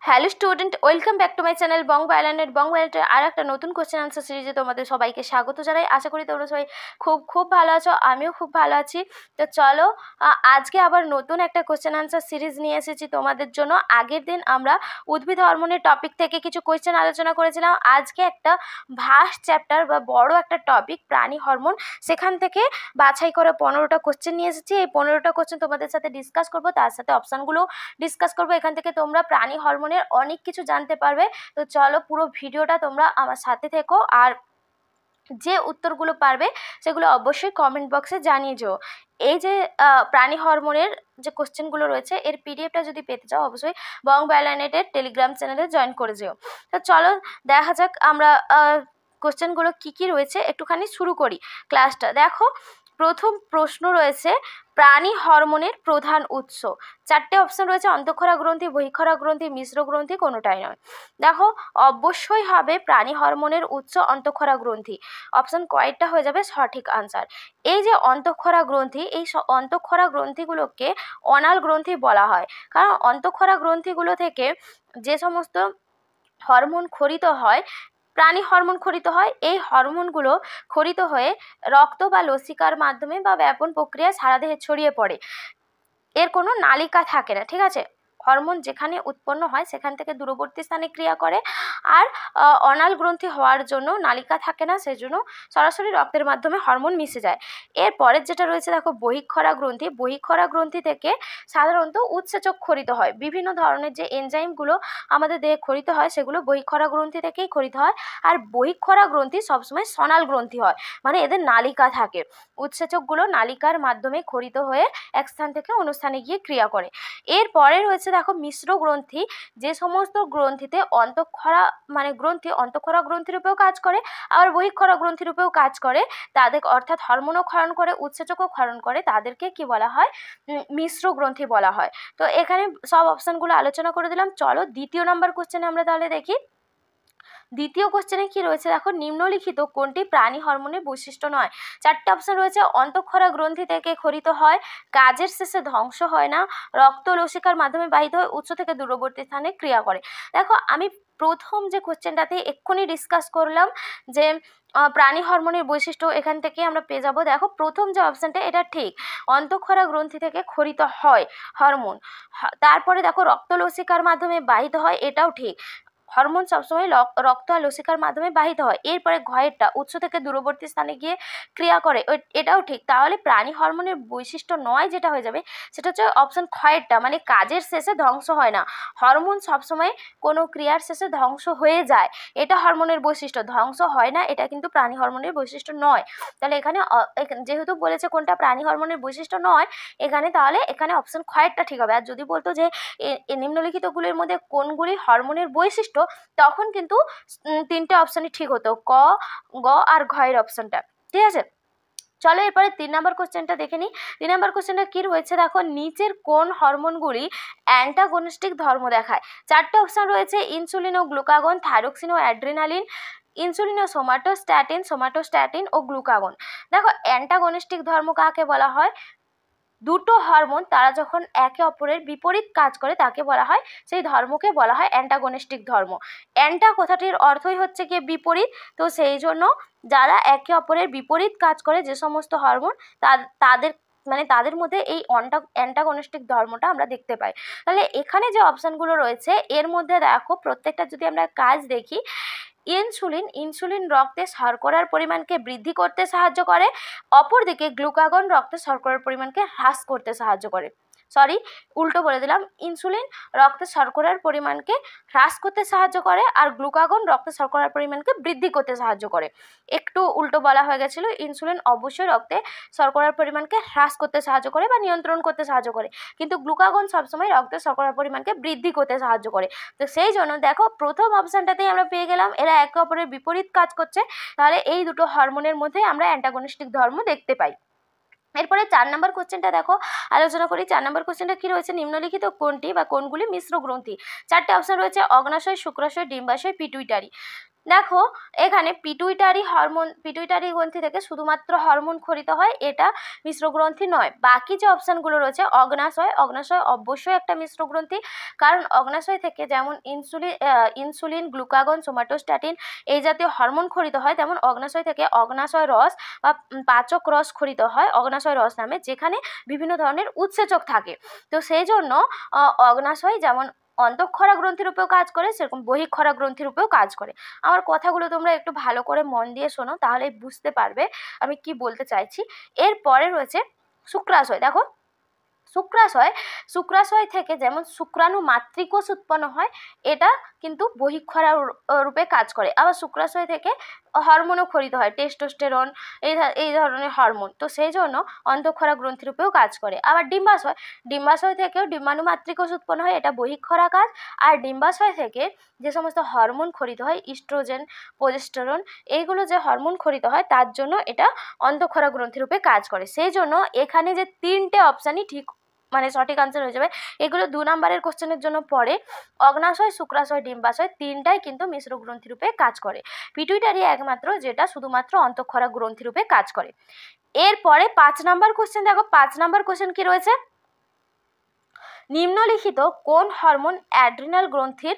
Hello student, welcome back to my channel Bong বায়োলনের আর একটা নতুন কোশ্চেন আনসার সিরিজে তোমাদের সবাইকে স্বাগত জানাই। আশা করি তোমরা সবাই খুব ভালো আছো, আমিও খুব ভালো আছি। তো চলো আজকে আবার নতুন একটা কোশ্চেন আনসার সিরিজ নিয়ে এসেছি তোমাদের জন্য। আগের দিন আমরা উদ্ভিদ হরমোনের টপিক থেকে কিছু কোশ্চেন আলোচনা করেছিলাম। আজকে একটা ভাস্ট চ্যাপ্টার বা বড় একটা টপিক প্রাণী হরমোন, সেখান থেকে বাছাই করে 15টা কোশ্চেন নিয়ে এসেছি। এই 15টা কোশ্চেন তোমাদের সাথে ডিসকাস করবো, তার সাথে অপশানগুলো ডিসকাস করবো। এখান থেকে তোমরা প্রাণী হরমোনের অনেক কিছু জানতে পারবে। তো চলো পুরো ভিডিওটা তোমরা আমার সাথে থেকো, আর যে উত্তরগুলো পারবে সেগুলো অবশ্যই কমেন্ট বক্সে জানিয়ে যাও। এই যে প্রাণী হরমোনের যে কোশ্চেনগুলো রয়েছে এর পিডিএফটা যদি পেতে চাও অবশ্যই বং বায়োলনেটের টেলিগ্রাম চ্যানেলে জয়েন করে যেও। তো চলো দেখা যাক আমরা কোশ্চেনগুলো কী রয়েছে, একটুখানি শুরু করি ক্লাসটা। দেখো, প্রথম প্রশ্ন রয়েছে প্রাণী হরমোনের প্রধান উৎস। 4টে অপশন রয়েছে, অন্তঃক্ষরা গ্রন্থি, বহিঃক্ষরা গ্রন্থি, মিশ্র গ্রন্থি, কোনোটাই নয়। দেখো, অবশ্যই হবে প্রাণী হরমোনের উৎস অন্তঃক্ষরা গ্রন্থি। অপশন কয়েকটা হয়ে যাবে সঠিক আনসার। এই যে অন্তঃক্ষরা গ্রন্থি, এই অন্তঃক্ষরা গ্রন্থিগুলোকে অনাল গ্রন্থি বলা হয়, কারণ অন্তঃক্ষরা গ্রন্থিগুলো থেকে যে সমস্ত হরমোন খরিত হয়, প্রাণী হরমোন খরিত হয়, এই হরমোনগুলো খরিত হয়ে রক্ত বা লসিকার মাধ্যমে বা ব্যাপন প্রক্রিয়ায় সারা দেহে ছড়িয়ে পড়ে। এর কোনো নালিকা থাকে না, ঠিক আছে। হরমোন যেখানে উৎপন্ন হয় সেখান থেকে দূরবর্তী স্থানে ক্রিয়া করে, আর অনাল গ্রন্থি হওয়ার জন্য নালিকা থাকে না, সেজন্য সরাসরি রক্তের মাধ্যমে হরমোন মিশে যায়। এরপরের যেটা রয়েছে দেখো, বহিঃক্ষরা গ্রন্থি। বহিঃক্ষরা গ্রন্থি থেকে সাধারণত উৎসেচক খরিত হয়। বিভিন্ন ধরনের যে এনজাইমগুলো আমাদের দেহে খরিত হয় সেগুলো বহিঃক্ষরা গ্রন্থি থেকেই খরিত হয়। আর বহিঃক্ষরা গ্রন্থি সবসময় সনাল গ্রন্থি হয়, মানে এদের নালিকা থাকে। উৎসেচকগুলো নালিকার মাধ্যমে খরিত হয়ে এক স্থান থেকে অন্য স্থানে গিয়ে ক্রিয়া করে। এরপরে রয়েছে দেখো মিশ্র গ্রন্থি। যে সমস্ত গ্রন্থিতে অন্তঃক্ষরা অন্তঃক্ষরা গ্রন্থিরূপেও কাজ করে, আবার বহিঃক্ষরা গ্রন্থিরূপেও কাজ করে, তাদের অর্থাৎ হরমোনও ক্ষরণ করে উৎসেচকও ক্ষরণ করে, তাদেরকে কি বলা হয়? মিশ্র গ্রন্থি বলা হয়। তো এখানে সব অপশানগুলো আলোচনা করে দিলাম। চলো দ্বিতীয় নম্বর কোশ্চেনে আমরা তাহলে দেখি। দ্বিতীয় কোশ্চেনে কি রয়েছে দেখো, নিম্নলিখিত কোনটি প্রাণী হরমোনের বৈশিষ্ট্য নয়? 4টে অপশন রয়েছে, অন্তঃক্ষরা গ্রন্থি থেকে খরিত হয়, কাজের শেষে ধ্বংস হয় না, রক্ত লসিকার মাধ্যমে বাহিত হয়, উৎস থেকে দূরবর্তী স্থানে ক্রিয়া করে। দেখো, আমি প্রথম যে কোশ্চেনটাতে এক্ষুনি ডিসকাস করলাম যে প্রাণী হরমোনের বৈশিষ্ট্য, এখান থেকে আমরা পেয়ে যাবো। দেখো, প্রথম যে অপশানটা এটা ঠিক, অন্তঃক্ষরা গ্রন্থি থেকে খরিত হয় হরমোন। তারপরে দেখো, রক্ত লসিকার মাধ্যমে বাহিত হয়, এটাও ঠিক। হরমোন সবসময় রক্ত আর লসিকার মাধ্যমে বাহিত হয়। এরপরে ঘয়েরটা, উৎস থেকে দূরবর্তী স্থানে গিয়ে ক্রিয়া করে, এটাও ঠিক। তাহলে প্রাণী হরমোনের বৈশিষ্ট্য নয় যেটা হয়ে যাবে সেটা হচ্ছে অপশন ক্ষয়েরটা, মানে কাজের শেষে ধ্বংস হয় না। হরমোন সবসময় কোনো ক্রিয়ার শেষে ধ্বংস হয়ে যায়, এটা হরমোনের বৈশিষ্ট্য। ধ্বংস হয় না, এটা কিন্তু প্রাণী হরমোনের বৈশিষ্ট্য নয়। তাহলে এখানে যেহেতু বলেছে কোনটা প্রাণী হরমোনের বৈশিষ্ট্য নয়, তাহলে এখানে অপশন ক্ষয়েরটা ঠিক হবে। আর যদি বলতো যে নিম্নলিখিতগুলির মধ্যে কোনগুলি হরমোনের বৈশিষ্ট্য, তখন কিন্তু 3টে অপশনই ঠিক হতো, ক, গ আর ঘয়ের অপশনটা, ঠিক আছে। চলো এরপরে 3 নম্বর কোশ্চেনটা দেখে নিই। 3 নম্বর কোশ্চেনটা কি রয়েছে দেখো, নিচের কোন হরমোনগুলি অ্যান্টাগনিস্টিক ধর্ম দেখায়? 4টে অপশন রয়েছে, ইনসুলিন ও গ্লুকাগন, থাইরক্সিন ও অ্যাড্রিনালিন, ইনসুলিন ও সোমাটোস্ট্যাটিন ও গ্লুকাগন। দেখো, অ্যান্টাগনিস্টিক ধর্ম কাকে বলা হয়? দুটো হরমোন তারা যখন একে অপরের বিপরীত কাজ করে তাকে বলা হয়, সেই ধর্মকে বলা হয় অ্যান্টাগনিস্টিক ধর্ম। অ্যান্টা কথাটির অর্থই হচ্ছে গিয়ে বিপরীত। তো সেই জন্য যারা একে অপরের বিপরীত কাজ করে, যে সমস্ত হরমোন, তাদের মধ্যে এই অ্যান্টাগনিস্টিক ধর্মটা আমরা দেখতে পাই। তাহলে এখানে যে অপশানগুলো রয়েছে এর মধ্যে দেখো প্রত্যেকটা যদি আমরা কাজ দেখি, ইনসুলিন রক্তে শর্করার পরিমাণকে বৃদ্ধি করতে সাহায্য করে, অপরদিকে গ্লুকাগন রক্তে শর্করার পরিমাণকে হ্রাস করতে সাহায্য করে। উল্টো বলে দিলাম, ইনসুলিন রক্তে শর্করার পরিমাণকে হ্রাস করতে সাহায্য করে, আর গ্লুকাগন রক্তে শর্করার পরিমাণকে বৃদ্ধি করতে সাহায্য করে। একটু উল্টো বলা হয়ে গেছিল, ইনসুলিন অবশ্যই রক্তে শর্করার পরিমাণকে হ্রাস করতে সাহায্য করে বা নিয়ন্ত্রণ করতে সাহায্য করে, কিন্তু গ্লুকাগন সবসময় রক্তে শর্করার পরিমাণকে বৃদ্ধি করতে সাহায্য করে। তো সেই জন্য দেখো প্রথম অপশানটাতেই আমরা পেয়ে গেলাম এরা একে অপরের বিপরীত কাজ করছে। তাহলে এই দুটো হরমোনের মধ্যে আমরা অ্যান্টাগনিস্টিক ধর্ম দেখতে পাই। এরপরে 4 নম্বর কোশ্চেনটা দেখো, আলোচনা করি। 4 নম্বর কোশ্চেনটা কি রয়েছে, নিম্নলিখিত কোনটি বা কোনগুলি মিশ্র গ্রন্থি? 4টে অপশন রয়েছে, অগ্নাশয়, শুক্রাশয়, ডিম্বাশয়, পিটুইটারি। দেখো এখানে পিটুইটারি গ্রন্থি থেকে শুধুমাত্র হরমোন ক্ষরিত হয়, এটা মিশ্র গ্রন্থি নয়। বাকি যে অপশানগুলো রয়েছে অগ্নাশয় অবশ্যই একটা মিশ্র গ্রন্থি, কারণ অগ্নাশয় থেকে যেমন ইনসুলিন, গ্লুকাগন, সোমাটোস্ট্যাটিন এই জাতীয় হরমোন ক্ষরিত হয়, তেমন অগ্নাশয় থেকে অগ্নাশয় রস বা পাচক রস ক্ষরিত হয় অগ্নাশয় রস নামে, যেখানে বিভিন্ন ধরনের উৎসেচক থাকে। তো সেই জন্য অগ্নাশয় যেমন অন্তঃক্ষরা গ্রন্থির উপরেও কাজ করে, সেরকম বহিঃক্ষরা গ্রন্থির উপরেও কাজ করে। আমার কথাগুলো তোমরা একটু ভালো করে মন দিয়ে শোনো, তাহলেই বুঝতে পারবে আমি কি বলতে চাইছি। এরপরে রয়েছে শুক্রাশয়। দেখো শুক্রাশয় থেকে যেমন শুক্রাণু মাতৃকোষ উৎপন্ন হয়, এটা কিন্তু বহিঃক্ষরা রূপে কাজ করে। আবার শুক্রাশয় থেকে হরমোনও ক্ষরিত হয়, টেস্টোস্টেরন এই ধরনের হরমোন, তো সেই জন্য অন্তঃক্ষরা গ্রন্থি রূপেও কাজ করে। আবার ডিম্বাশয় থেকেও ডিম্বাণু মাতৃকোষ উৎপন্ন হয়, এটা বহিঃক্ষরা কাজ। আর ডিম্বাশয় থেকে যে সমস্ত হরমোন ক্ষরিত হয়, ইস্ট্রোজেন, প্রোজেস্টেরন, এইগুলো যে হরমোন ক্ষরিত হয় তার জন্য এটা অন্তঃক্ষরা গ্রন্থি রূপে কাজ করে। সেই জন্য এখানে যে তিনটে অপশানই ঠিক, মানে সঠিক আনসার হয়ে যাবে। এগুলো 2 নম্বরের কোশ্চেনের জন্য পড়ে। অগ্নাশয়, শুক্রাশয়, ডিম্বাশয় তিনটাই কিন্তু মিশ্র গ্রন্থি রূপে কাজ করে। পিটুইটারি একমাত্র যেটা শুধুমাত্র অন্তঃক্ষরা গ্রন্থি রূপে কাজ করে। এরপরে 5 নম্বর কোশ্চেন দেখো, 5 নম্বর কোশ্চেন কি রয়েছে, নিম্নলিখিত কোন হরমোন অ্যাড্রিনাল গ্রন্থির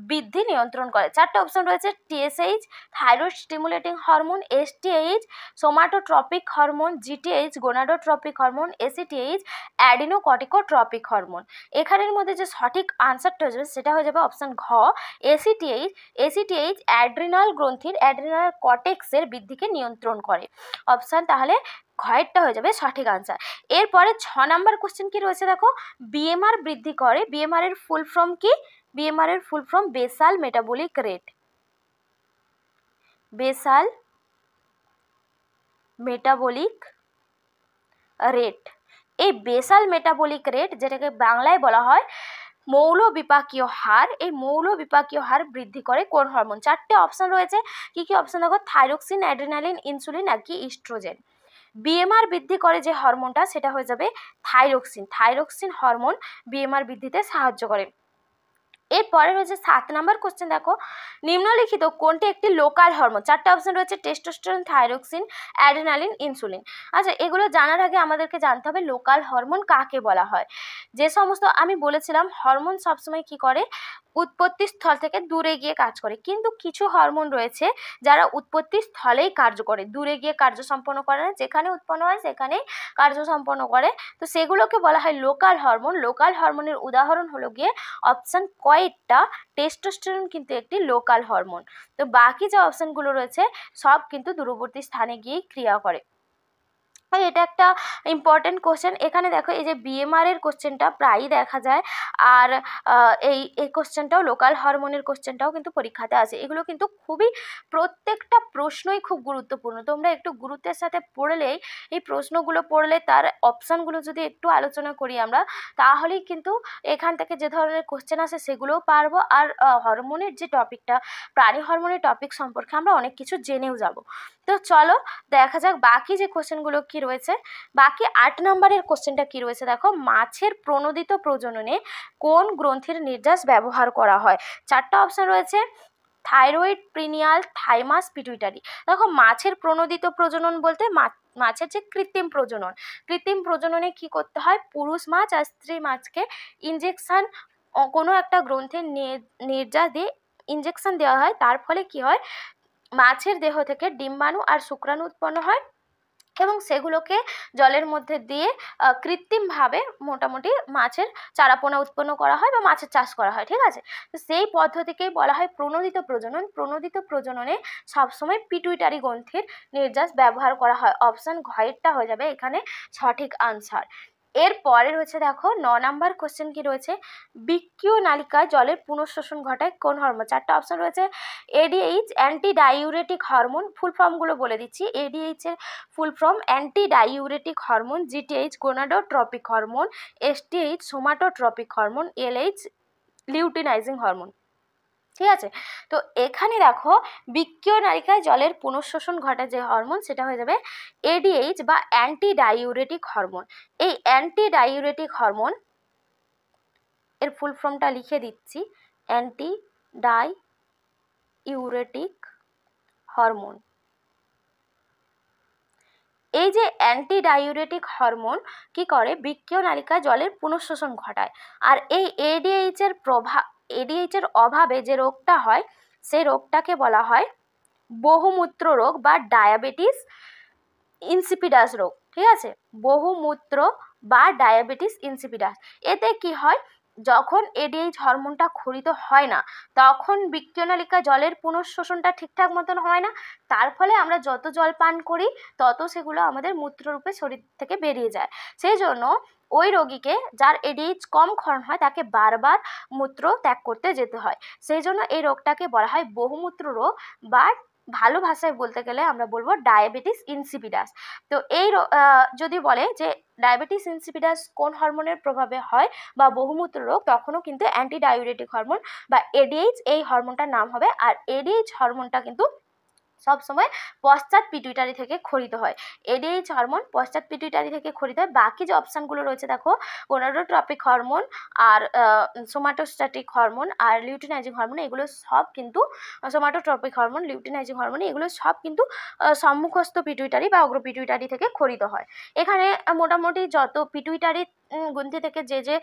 বৃদ্ধি নিয়ন্ত্রণ করে? 4টে অপশন রয়েছে, TSH, thyroid stimulating hormone, STH, somatotropic hormone, GTH, gonadotropic hormone, ACTH, adrenocorticotropic hormone. এখানের মধ্যে যে সঠিক আনসারটা হয়ে যাবে সেটা হয়ে যাবে অপশান ঘ, এসিটিএইচ অ্যাড্রিনাল গ্রন্থির অ্যাড্রিনাল কর্টেক্সের বৃদ্ধিকে নিয়ন্ত্রণ করে। অপশান তাহলে ঘয়েরটা হয়ে যাবে সঠিক আনসার। এরপরে 6 নম্বর কোশ্চেন কি রয়েছে দেখো, বিএমআর বৃদ্ধি করে, বিএমআর এর ফুল ফর্ম কি? বিএমআর এর full form basal metabolic rate. Basal metabolic rate, এই বেসাল মেটাবলিক রেট যেটাকে বাংলায় বলা হয় মৌল বিপাকীয় হার, এই মৌল বিপাকীয় হার বৃদ্ধি করে কোন হরমোন? 4টে অপশন রয়েছে, কি কি অপশন দেখো, থাইরক্সিন, অ্যাড্রিনালিন, ইনসুলিন নাকি ইস্ট্রোজেন। বিএমআর বৃদ্ধি করে যে হরমোনটা সেটা হয়ে যাবে থাইরক্সিন হরমোন বিএমআর বৃদ্ধিতে সাহায্য করে। এরপরে রয়েছে 7 নম্বর কোশ্চেন দেখো, নিম্নলিখিত কোনটি একটি লোকাল হরমোন? 4টে অপশন রয়েছে, টেস্টোস্টেরন, থাইরক্সিন, অ্যাড্রিনালিন, ইনসুলিন। আচ্ছা, এগুলো জানার আগে আমাদেরকে জানতে হবে লোকাল হরমোন কাকে বলা হয়। যে সমস্ত আমি বলেছিলাম হরমোন সবসময় কি করে, উৎপত্তি স্থল থেকে দূরে গিয়ে কাজ করে, কিন্তু কিছু হরমোন রয়েছে যারা উৎপত্তি স্থলেই কার্য করে, দূরে গিয়ে কার্য সম্পন্ন করে না, যেখানে উৎপন্ন হয় সেখানেই কার্য সম্পন্ন করে, তো সেগুলোকে বলা হয় লোকাল হরমোন। লোকাল হরমোনের উদাহরণ হলো গিয়ে অপশান কয়েকটা, টেস্টোস্টেরন কিন্তু একটি লোকাল হরমোন। তো বাকি যে অপশানগুলো রয়েছে সব কিন্তু দূরবর্তী স্থানে গিয়েই ক্রিয়া করে। এটা একটা ইম্পর্টেন্ট কোশ্চেন। এখানে দেখো এই যে বিএমআর এর কোশ্চেনটা প্রায়ই দেখা যায়, আর এই কোশ্চেনটাও লোকাল হরমোনের কোশ্চেনটাও কিন্তু পরীক্ষাতে আসে। এগুলো কিন্তু খুবই প্রত্যেকটা প্রশ্নই খুব গুরুত্বপূর্ণ, তোমরা একটু গুরুত্বের সাথে পড়লেই, এই প্রশ্নগুলো পড়লে তার অপশানগুলো যদি একটু আলোচনা করি আমরা, তাহলেই কিন্তু এখান থেকে যে ধরনের কোশ্চেন আসে সেগুলোও পারবো। আর হরমোনের যে টপিকটা, প্রাণী হরমোনের টপিক সম্পর্কে আমরা অনেক কিছু জেনেও যাব। তো চলো দেখা যাক বাকি যে কোশ্চেনগুলো কি রয়েছে। বাকি 8 নম্বরের কোশ্চেনটা কি রয়েছে দেখো, মাছের প্রণোদিত প্রজননে কোন গ্রন্থির নির্যাস ব্যবহার করা হয়? 4টা অপশন রয়েছে, থাইরয়েড, প্রিনিয়াল, থাইমাস, পিটুইটারি। দেখো মাছের প্রণোদিত প্রজনন বলতে মাছের যে কৃত্রিম প্রজননে কি করতে হয়, পুরুষ মাছ আর স্ত্রী মাছকে ইনজেকশন, কোনো একটা গ্রন্থির নির্যাস দিয়ে ইনজেকশন দেওয়া হয়, তার ফলে কি হয়, মাছের দেহ থেকে ডিম্বাণু আর শুক্রাণু উৎপন্ন হয় এবং সেগুলোকে জলের মধ্যে দিয়ে কৃত্রিমভাবে মোটামুটি মাছের চারাপোনা উৎপন্ন করা হয় বা মাছের চাষ করা হয়, ঠিক আছে। তো সেই পদ্ধতিকেই বলা হয় প্রণোদিত প্রজনন। প্রণোদিত প্রজননে সবসময় পিটুইটারি গ্রন্থির নির্যাস ব্যবহার করা হয়। অপশান ঘয়েরটা হয়ে যাবে এখানে সঠিক আনসার। এরপরে রয়েছে দেখো 9 নম্বর কোশ্চেন কি রয়েছে, বৃক্কীয় নালিকায় জলের পুনঃশোষণ ঘটায় কোন হরমোন? 4টা অপশন রয়েছে, এডিএইচ অ্যান্টি ডাইউরেটিক হরমোন, ফুল ফর্মগুলো বলে দিচ্ছি, এডিএইচ এর full form anti diuretic hormone, GTH gonadotropic hormone, STH somatotropic hormone, LH luteinising hormone, ঠিক আছে। তো এখানে দেখো বৃক্কীয় নালিকায় জলের পুনঃশোষণ ঘটায় যে হরমোন সেটা হয়ে যাবে এডিএইচ বা অ্যান্টি ডাইউরেটিক হরমোন। এই অ্যান্টি ডাইউরেটিক হরমোন এর ফুল ফর্মটা লিখে দিচ্ছি, অ্যান্টি ডাইউরেটিক হরমোন। এই যে অ্যান্টিডাইউরেটিক হরমোন কি করে, বৃক্কীয় নালিকায় জলের পুনঃশোষণ ঘটায়। আর এই এডিএইচ এর অভাবে যে রোগটা হয় সেই রোগটাকে বলা হয় বহুমূত্র রোগ বা ডায়াবেটিস ইনসিপিডাস রোগ। ঠিক আছে, বহুমূত্র বা ডায়াবেটিস ইনসিপিডাস। এতে কি হয়, যখন এডিএইচ হরমোনটা ক্ষরিত হয় না তখন বৃক্কীয় নালিকা জলের পুনঃশোষণটা ঠিকঠাক মতন হয় না, তার ফলে আমরা যত জল পান করি তত সেগুলো আমাদের মূত্ররূপে শরীর থেকে বেরিয়ে যায়। সেই জন্য ওই রোগীকে যার এডিএইচ কম ক্ষরণ হয় তাকে বারবার মূত্র ত্যাগ করতে যেতে হয়। সেই জন্য এই রোগটাকে বলা হয় বহুমূত্র রোগ বা ভালো ভাষায় বলতে গেলে আমরা বলবো ডায়াবেটিস ইনসিপিডাস। তো এই যদি বলে যে ডায়াবেটিস ইনসিপিডাস কোন হরমোনের প্রভাবে হয় বা বহুমূত্র রোগ, তখনও কিন্তু অ্যান্টিডাইউরেটিক হরমোন বা এডিএইচ এই হরমোনটার নাম হবে। আর এডিএইচ হরমোনটা কিন্তু সবসময় পশ্চাৎ পিটুইটারি থেকে ক্ষরিত হয়। এডিএইচ হরমোন পশ্চাৎ পিটুইটারি থেকে ক্ষরিত হয়। বাকি যে অপশানগুলো রয়েছে দেখো, গোনাডোট্রপিক হরমোন আর সোমাটোস্ট্যাটিক হরমোন আর লিউটিনাইজিং হরমোন, এগুলো সব কিন্তু সোমাটোট্রপিক হরমোন, লিউটিনাইজিং হরমোন, এগুলো সব কিন্তু সম্মুখস্থ পিটুইটারি বা অগ্র পিটুইটারি থেকে ক্ষরিত হয়। এখানে মোটামুটি যত পিটুইটারি গ্রন্থি থেকে যে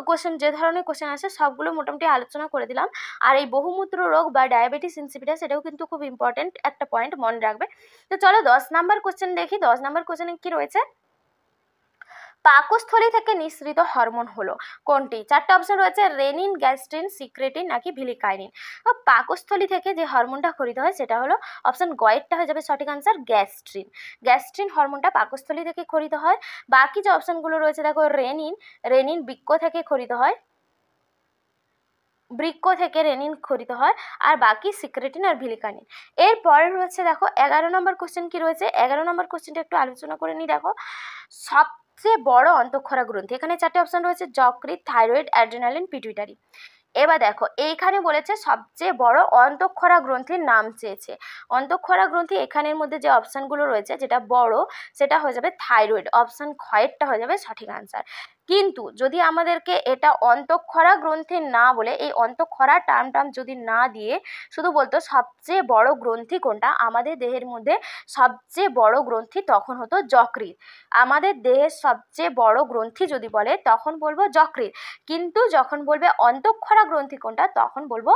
কোশ্চেন, যে ধরনের কোশ্চেন আসে সবগুলো মোটামুটি আলোচনা করে দিলাম। আর এই বহুমূত্র রোগ বা ডায়াবেটিস ইনসিপিডাস এটাও কিন্তু খুব ইম্পর্টেন্ট একটা পয়েন্ট, মনে রাখবে। তো চলো 10 নাম্বার কোশ্চেন দেখি। 10 নাম্বার কোশ্চেনে কি রয়েছে, পাকস্থলী থেকে নিঃসৃত হরমোন হলো কোনটি? চারটে অপশন রয়েছে, রেনিন, গ্যাস্ট্রিন, সিক্রেটিন নাকি ভিলিকাইনিন। পাকস্থলী থেকে যে হরমোনটা ক্ষরিত হয় সেটা হলো অপশন গয়েরটা হয়ে যাবে সঠিক আনসার, গ্যাস্ট্রিন। গ্যাস্ট্রিন হরমোনটা পাকস্থলী থেকে ক্ষরিত হয়। বাকি যে অপশনগুলো রয়েছে দেখো, রেনিন বৃক্ক থেকে ক্ষরিত হয়, বৃক্ক থেকে রেনিন ক্ষরিত হয়, আর বাকি সিক্রেটিন আর ভিলিকানিন। এরপরে রয়েছে দেখো 11 নম্বর কোশ্চেন কি রয়েছে। 11 নম্বর কোশ্চেনটা একটু আলোচনা করে নিই। দেখো, সবচেয়ে বড় অন্তঃক্ষরা গ্রন্থি, এখানে চারটে অপশন রয়েছে, যকৃৎ, থাইরয়েড, অ্যাড্রিনালিন, পিটুইটারি। এবার দেখো এইখানে বলেছে সবচেয়ে বড় অন্তঃক্ষরা গ্রন্থির নাম চেয়েছে। অন্তঃক্ষরা গ্রন্থি এখানের মধ্যে যে অপশানগুলো রয়েছে যেটা বড় সেটা হয়ে যাবে থাইরয়েড, অপশান খয়েরটা হয়ে যাবে সঠিক আনসার। কিন্তু যদি আমাদেরকে এটা অন্তঃক্ষরা গ্রন্থি না বলে, এই অন্তঃক্ষরা টার্ম যদি না দিয়ে শুধু বলতো সবচেয়ে বড় গ্রন্থি কোনটা আমাদের দেহের মধ্যে, সবচেয়ে বড় গ্রন্থি তখন হতো যকৃৎ। আমাদের দেহের সবচেয়ে বড় গ্রন্থি যদি বলে তখন বলবো যকৃৎ, কিন্তু যখন বলবে অন্তঃক্ষরা গ্রন্থি কোনটা তখন বলবো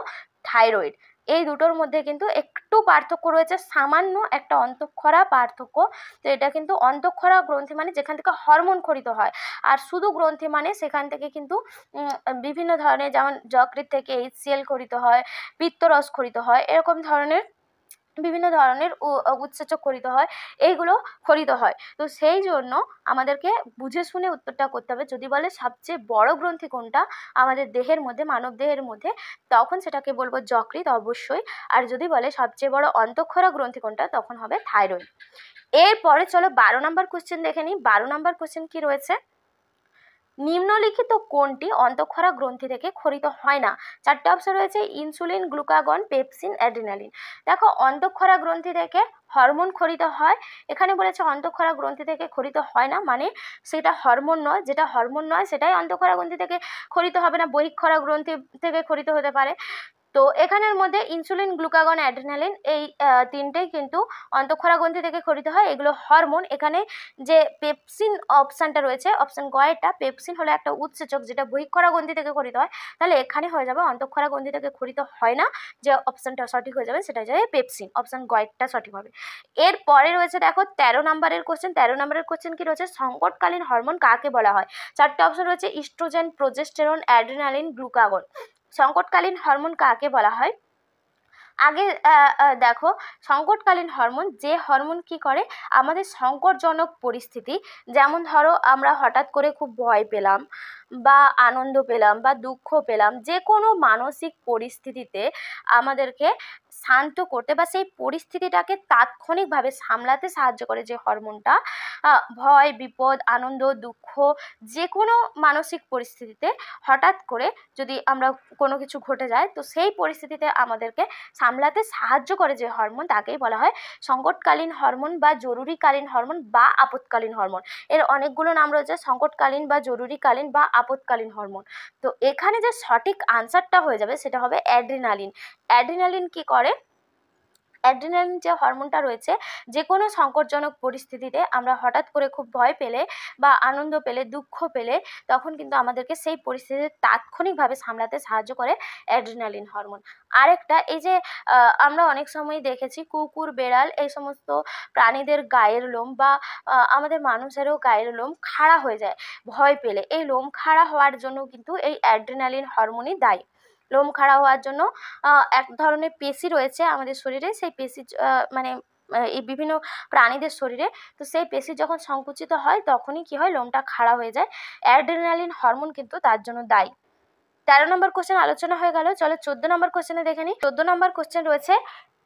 থাইরয়েড। এই দুটোর মধ্যে কিন্তু একটু পার্থক্য রয়েছে, সামান্য একটা অন্তঃক্ষরা পার্থক্য। তো এটা কিন্তু অন্তঃক্ষরা গ্রন্থি মানে যেখান থেকে হরমোন ক্ষরিত হয়, আর শুধু গ্রন্থি মানে সেখান থেকে কিন্তু বিভিন্ন ধরনের, যেমন যকৃৎ থেকে HCl ক্ষরিত হয়, পিত্তরস ক্ষরিত হয়, এরকম ধরনের বিভিন্ন ধরনের উৎসেচক ক্ষরিত হয়, এইগুলো ক্ষরিত হয়। তো সেই জন্য আমাদেরকে বুঝে শুনে উত্তরটা করতে হবে। যদি বলে সবচেয়ে বড় গ্রন্থি কোনটা আমাদের দেহের মধ্যে, মানব দেহের মধ্যে, তখন সেটাকে বলবো যকৃৎ অবশ্যই। আর যদি বলে সবচেয়ে বড় অন্তঃক্ষরা গ্রন্থি কোনটা তখন হবে থাইরয়েড। এরপরে চলো 12 নম্বর কোশ্চেন দেখে নিই। 12 নম্বর কোশ্চেন কি রয়েছে, নিম্নলিখিত কোনটি অন্তঃক্ষরা গ্রন্থি থেকে ক্ষরিত হয় না? চারটে অপশন রয়েছে, ইনসুলিন, গ্লুকাগন, পেপসিন, অ্যাড্রিনালিন। দেখো অন্তঃক্ষরা গ্রন্থি থেকে হরমোন ক্ষরিত হয়, এখানে বলেছে অন্তঃক্ষরা গ্রন্থি থেকে ক্ষরিত হয় না, মানে সেটা হরমোন নয়, যেটা হরমোন নয় সেটাই অন্তঃক্ষরা গ্রন্থি থেকে ক্ষরিত হবে না, বহিঃক্ষরা গ্রন্থি থেকে ক্ষরিত হতে পারে। তো এখানের মধ্যে ইনসুলিন, গ্লুকাগন, অ্যাড্রিনালিন এই তিনটেই কিন্তু অন্তঃক্ষরা গ্রন্থি থেকে ক্ষরিত হয়, এগুলো হরমোন। এখানে যে পেপসিন অপশানটা রয়েছে, অপশান গয়েরটা, পেপসিন হলো একটা উৎসেচক যেটা বহিঃক্ষরা গ্রন্থি থেকে ক্ষরিত হয়, তাহলে এখানে হয়ে যাবে অন্তঃক্ষরা গ্রন্থি থেকে ক্ষরিত হয় না, যে অপশানটা সঠিক হয়ে যাবে সেটা হয়ে যাবে পেপসিন, অপশান গয়েরটা সঠিক হবে। এরপরে রয়েছে দেখো 13 নম্বরের কোশ্চেন। 13 নম্বরের কোশ্চেন কি রয়েছে, সংকটকালীন হরমোন কাকে বলা হয়? চারটে অপশন রয়েছে, ইস্ট্রোজেন, প্রোজেস্টেরন, অ্যাড্রিনালিন, গ্লুকাগন। সংকটকালীন হরমোন কাকে বলা হয়? আগে দেখো, সংকটকালীন হরমোন যে হরমোন কি করে, আমাদের সংকটজনক পরিস্থিতি, যেমন ধরো আমরা হঠাৎ করে খুব ভয় পেলাম বা আনন্দ পেলাম বা দুঃখ পেলাম, যে কোনো মানসিক পরিস্থিতিতে আমাদেরকে শান্ত করতে বা সেই পরিস্থিতিটাকে তাৎক্ষণিকভাবে সামলাতে সাহায্য করে যে হরমোনটা, ভয়, বিপদ, আনন্দ, দুঃখ, যে কোনো মানসিক পরিস্থিতিতে হঠাৎ করে যদি আমরা কোনো কিছু ঘটে যায় তো সেই পরিস্থিতিতে আমাদেরকে সামলাতে সাহায্য করে যে হরমোন তাকেই বলা হয় সংকটকালীন হরমোন বা জরুরিকালীন হরমোন বা আপৎকালীন হরমোন। এর অনেকগুলো নাম রয়েছে, সংকটকালীন বা জরুরিকালীন বা আপৎকালীন হরমোন। তো এখানে যে সঠিক আনসারটা হয়ে যাবে সেটা হবে অ্যাড্রিনালিন। অ্যাড্রিনালিন কি করে, অ্যাড্রিনালিন যে হরমোনটা রয়েছে, যে কোনো সংকটজনক পরিস্থিতিতে আমরা হঠাৎ করে খুব ভয় পেলে বা আনন্দ পেলে, দুঃখ পেলে, তখন কিন্তু আমাদেরকে সেই পরিস্থিতি তাৎক্ষণিকভাবে সামলাতে সাহায্য করে অ্যাড্রিনালিন হরমোন। আরেকটা, এই যে আমরা অনেক সময় দেখেছি কুকুর, বেড়াল এই সমস্ত প্রাণীদের গায়ের লোম বা আমাদের মানুষেরও গায়ের লোম খাড়া হয়ে যায় ভয় পেলে। এই লোম খাড়া হওয়ার জন্য কিন্তু এই অ্যাড্রিনালিন হরমোনই দায়ী। লোম খাড়া হওয়ার জন্য এক ধরনের পেশি রয়েছে আমাদের শরীরে, সেই পেশি মানে এই বিভিন্ন প্রাণীদের শরীরে, তো সেই পেশি যখন সংকুচিত হয় তখনই কি হয়, লোমটা খাড়া হয়ে যায়। অ্যাড্রিনালিন হরমোন কিন্তু তার জন্য দায়ী। 13 নম্বর কোশ্চেন আলোচনা হয়ে গেল। চলো 14 নম্বর কোশ্চেনে দেখে নিই। 14 নম্বর কোশ্চেন রয়েছে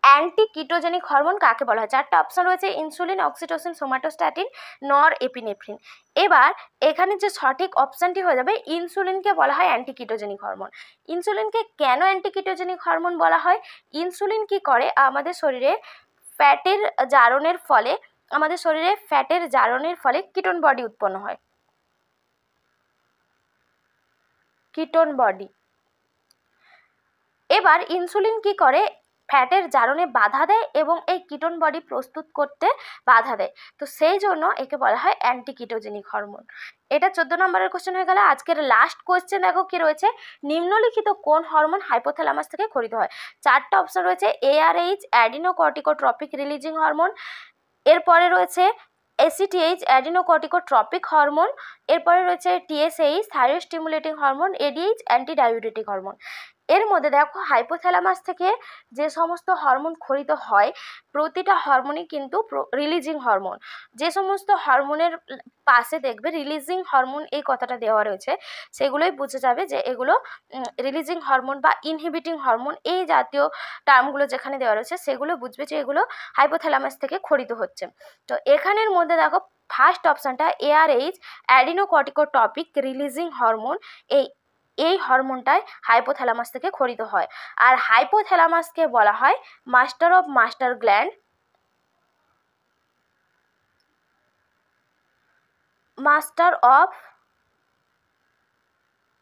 অ্যান্টি কিটোজেনিক হরমোন কাকে বলা হয়? 4টা অপশন রয়েছে, ইনসুলিন, অক্সিটোসিন, সোমাটোস্ট্যাটিন, নর এপিনেফ্রিন। এবার এখানে যে সঠিক অপশনটি হয়ে যাবে, ইনসুলিনকে বলা হয় অ্যান্টি কিটোজেনিক হরমোন। ইনসুলিনকে কেন অ্যান্টি কিটোজেনিক হরমোন বলা হয়? ইনসুলিন কি করে, আমাদের শরীরে ফ্যাটের জারণের ফলে কিটোন বডি উৎপন্ন হয়, কিটোন বডি। এবার ইনসুলিন কি করে, ফ্যাটের জারণে বাধা দেয় এবং এই কিটোন বডি প্রস্তুত করতে বাধা দেয়, তো সেই জন্য একে বলা হয় অ্যান্টি কিটোজেনিক হরমোন। এটা 14 নম্বরের কোশ্চেন হয়ে গেল। আজকের লাস্ট কোশ্চেন দেখো কি রয়েছে, নিম্নলিখিত কোন হরমোন হাইপোথ্যালামাস থেকে খরিত হয়? 4টা অপশন রয়েছে, ARH অ্যাডিনোকর্টিকোট্রপিক রিলিজিং হরমোন, এরপরে রয়েছে ACTH অ্যাডিনোকর্টিকোট্রপিক হরমোন, এরপরে রয়েছে TSH thyroid stimulating hormone, ADH anti diuretic hormone. এর মধ্যে দেখো হাইপোথ্যালামাস থেকে যে সমস্ত হরমোন খরিত হয়, প্রতিটা হরমোনই কিন্তু রিলিজিং হরমোন। যে সমস্ত হরমোনের পাশে দেখবে রিলিজিং হরমোন এই কথাটা দেওয়া রয়েছে, সেগুলোই বুঝে যাবে যে এগুলো রিলিজিং হরমোন বা ইনহিবিটিং হরমোন, এই জাতীয় টার্মগুলো যেখানে দেওয়া রয়েছে সেগুলো বুঝবে যে এগুলো হাইপোথ্যালামাস থেকে খরিত হচ্ছে। তো এখানের মধ্যে দেখো ফার্স্ট অপশানটা ARH অ্যাডিনোকর্টিকোট্রপিক রিলিজিং হরমোন, এই হরমোনটাই হাইপোথ্যালামাস থেকে খরিত হয়। আর হাইপোথ্যালামাসকে বলা হয় master of master gland,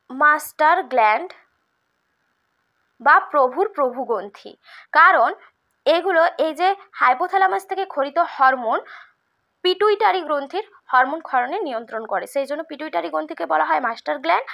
master gland বা প্রভুর প্রভুগ্রন্থি। কারণ এগুলো, এই যে হাইপোথ্যালামাস থেকে খরিত হরমোন পিটুইটারি গ্রন্থির হরমোন ক্ষরণে নিয়ন্ত্রণ করে, সেই জন্য পিটুইটারি গ্রন্থিকে বলা হয় মাস্টার গ্ল্যান্ড,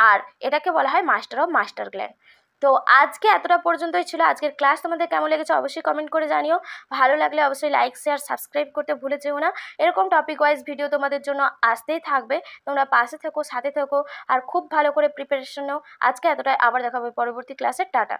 আর এটাকে বলা হয় মাস্টার অফ মাস্টার গ্ল্যান্ড। তো আজকে এতটা পর্যন্তই ছিল। আজকের ক্লাস তোমাদের কেমন লেগেছে অবশ্যই কমেন্ট করে জানিও। ভালো লাগলে অবশ্যই লাইক, শেয়ার, সাবস্ক্রাইব করতে ভুলে যেও না। এরকম টপিক ওয়াইজ ভিডিও তোমাদের জন্য আসতেই থাকবে, তোমরা পাশে থেকো, সাথে থেকো, আর খুব ভালো করে প্রিপারেশন নাও। আজকে এতটাই, আবার দেখা হবে পরবর্তী ক্লাসে। টাটা।